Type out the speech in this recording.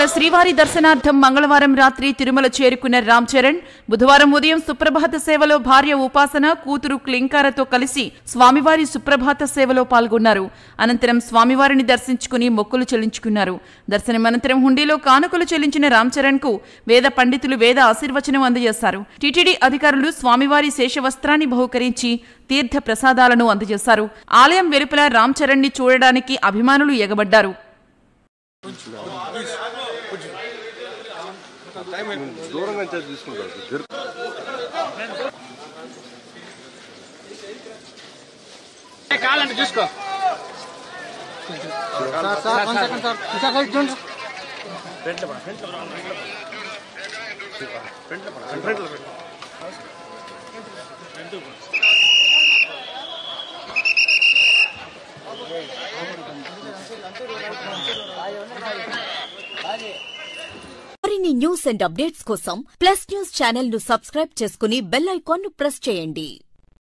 తిరుమల శ్రీవారి దర్శనార్థం మంగళవారం రాత్రి తిరుమల చేరుకున్న రామ్ చరణ్ బుధవారం ఉదయం సుప్రభాత సేవలో భార్య ఉపాసన కూతురు క్లింకారతో కలిసి స్వామివారి సుప్రభాత సేవలో పాల్గొన్నారు. అనంతరం స్వామివారిని దర్శించుకుని మొక్కులు చెల్లించుకున్నారు. దర్శనమనంతరం హుండీలో కానుకలు చెల్లించిన రామ్ చరణ్ కు వేద పండితులు వేద ఆశీర్వచనం అందజేశారు. టీటీడీ అధికారులు స్వామివారి శేషవస్త్రాన్ని బహుకరించి తీర్థ ప్రసాదాలను అందజేశారు. ఆలయం వెలుపల రామ్ చరణ్ ని చూడడానికి అభిమానులు ఎగబడ్డారు. మరిన్ని న్యూస్ అండ్ అప్డేట్స్ కోసం ప్లస్ న్యూస్ ఛానల్ ను సబ్స్క్రైబ్ చేసుకుని బెల్ ఐకాన్ ను ప్రెస్ చేయండి.